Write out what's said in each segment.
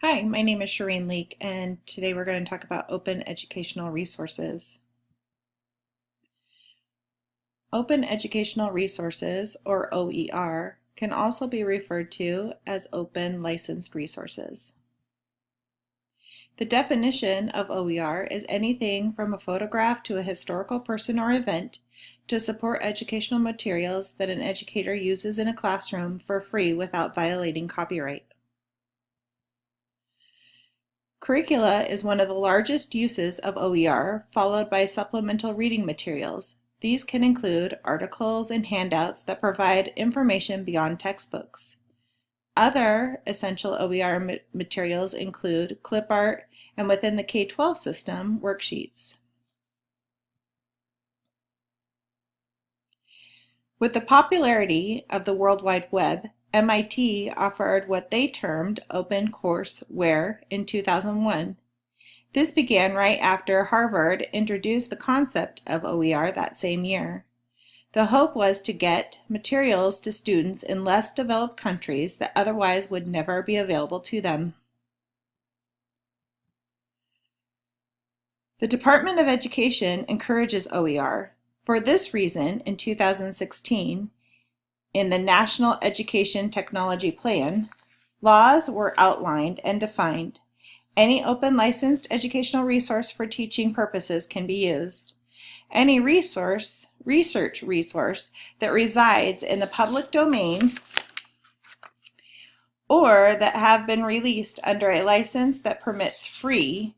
Hi, my name is Shireen Leek, and today we're going to talk about open educational resources. Open educational resources, or OER, can also be referred to as open licensed resources. The definition of OER is anything from a photograph to a historical person or event to support educational materials that an educator uses in a classroom for free without violating copyright. Curricula is one of the largest uses of OER, followed by supplemental reading materials. These can include articles and handouts that provide information beyond textbooks. Other essential OER materials include clip art and, within the K-12 system, worksheets. With the popularity of the World Wide Web, MIT offered what they termed OpenCourseWare in 2001. This began right after Harvard introduced the concept of OER that same year. The hope was to get materials to students in less developed countries that otherwise would never be available to them. The Department of Education encourages OER. For this reason, in 2016, in the National Education Technology Plan, laws were outlined and defined. Any open licensed educational resource for teaching purposes can be used. Any research resource that resides in the public domain or that have been released under a license that permits free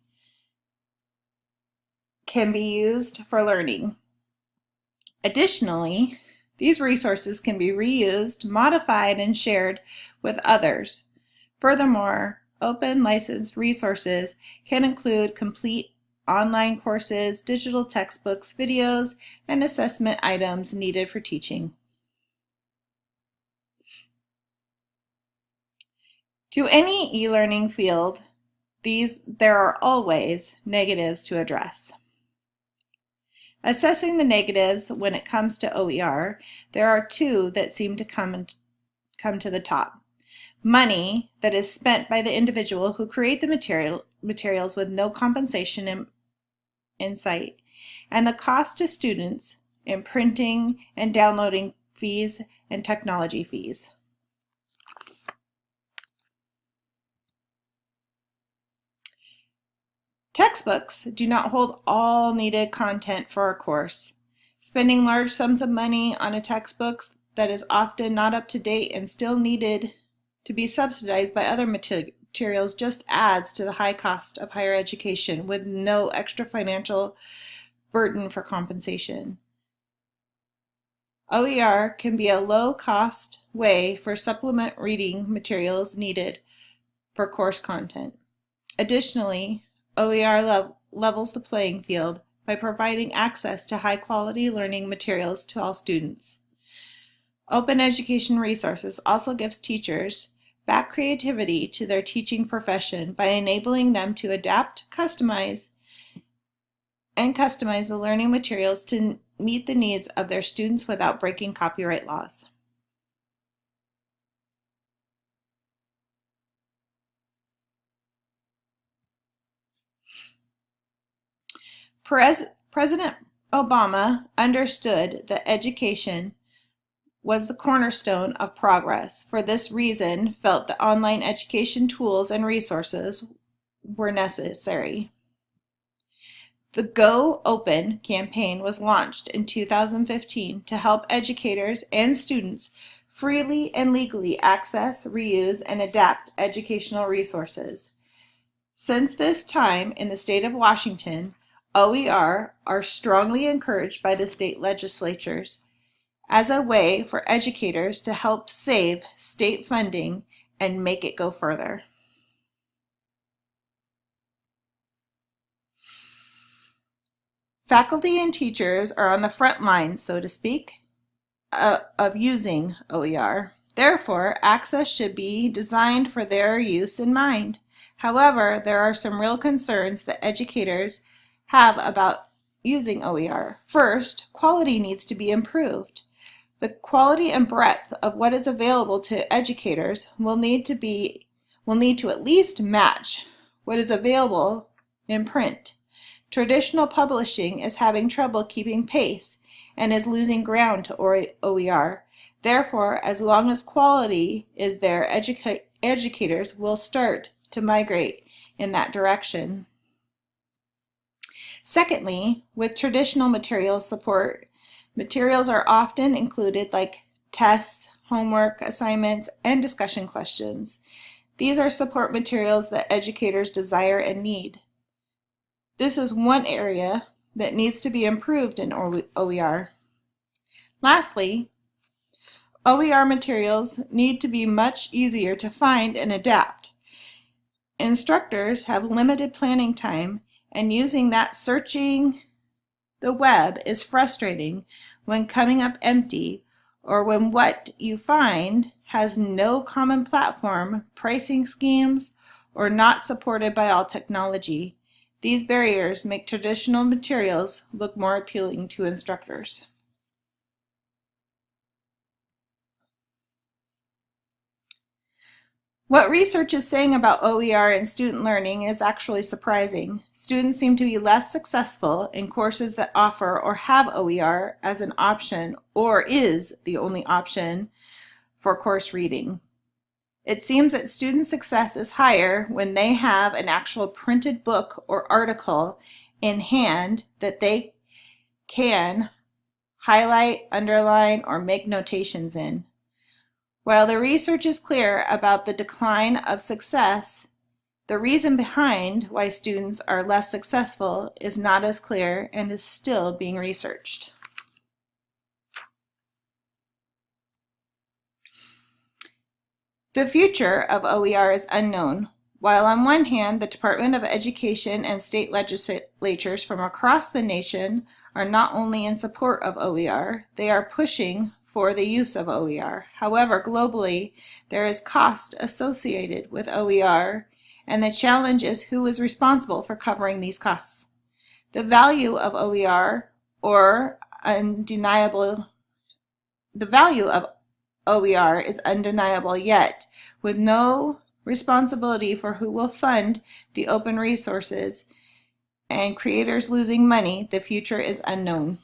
can be used for learning. Additionally, these resources can be reused, modified, and shared with others. Furthermore, open licensed resources can include complete online courses, digital textbooks, videos, and assessment items needed for teaching. To any e-learning field, there are always negatives to address. Assessing the negatives when it comes to OER, there are two that seem to come to the top. Money that is spent by the individual who create the materials with no compensation in sight, and the cost to students in printing and downloading fees and technology fees. Textbooks do not hold all needed content for a course. Spending large sums of money on a textbook that is often not up to date and still needed to be subsidized by other materials just adds to the high cost of higher education with no extra financial burden for compensation. OER can be a low-cost way for supplement reading materials needed for course content. Additionally, OER levels the playing field by providing access to high-quality learning materials to all students. Open education resources also gives teachers back creativity to their teaching profession by enabling them to adapt, customize the learning materials to meet the needs of their students without breaking copyright laws. President Obama understood that education was the cornerstone of progress. For this reason, felt that online education tools and resources were necessary. The Go Open campaign was launched in 2015 to help educators and students freely and legally access, reuse, and adapt educational resources. Since this time, in the state of Washington, OER are strongly encouraged by the state legislatures as a way for educators to help save state funding and make it go further. Faculty and teachers are on the front lines, so to speak, of using OER. Therefore, access should be designed for their use in mind. However, there are some real concerns that educators have about using OER. First, quality needs to be improved. The quality and breadth of what is available to educators will need will need to at least match what is available in print. Traditional publishing is having trouble keeping pace and is losing ground to OER. Therefore, as long as quality is there, educators will start to migrate in that direction. Secondly, with traditional materials support, materials are often included like tests, homework, assignments, and discussion questions. These are support materials that educators desire and need. This is one area that needs to be improved in OER. Lastly, OER materials need to be much easier to find and adapt. Instructors have limited planning time, and using that searching the web is frustrating when coming up empty or when what you find has no common platform, pricing schemes, or not supported by all technology. These barriers make traditional materials look more appealing to instructors. What research is saying about OER and student learning is actually surprising. Students seem to be less successful in courses that offer or have OER as an option or is the only option for course reading. It seems that student success is higher when they have an actual printed book or article in hand that they can highlight, underline, or make notations in. While the research is clear about the decline of success, the reason behind why students are less successful is not as clear and is still being researched. The future of OER is unknown. While on one hand, the Department of Education and state legislatures from across the nation are not only in support of OER, they are pushing for the use of OER. However, globally, there is cost associated with OER, and the challenge is who is responsible for covering these costs. The value of OER is undeniable, yet with no responsibility for who will fund the open resources and creators losing money, the future is unknown.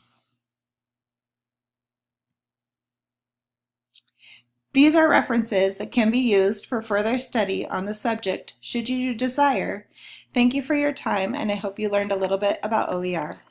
These are references that can be used for further study on the subject should you desire. Thank you for your time, and I hope you learned a little bit about OER.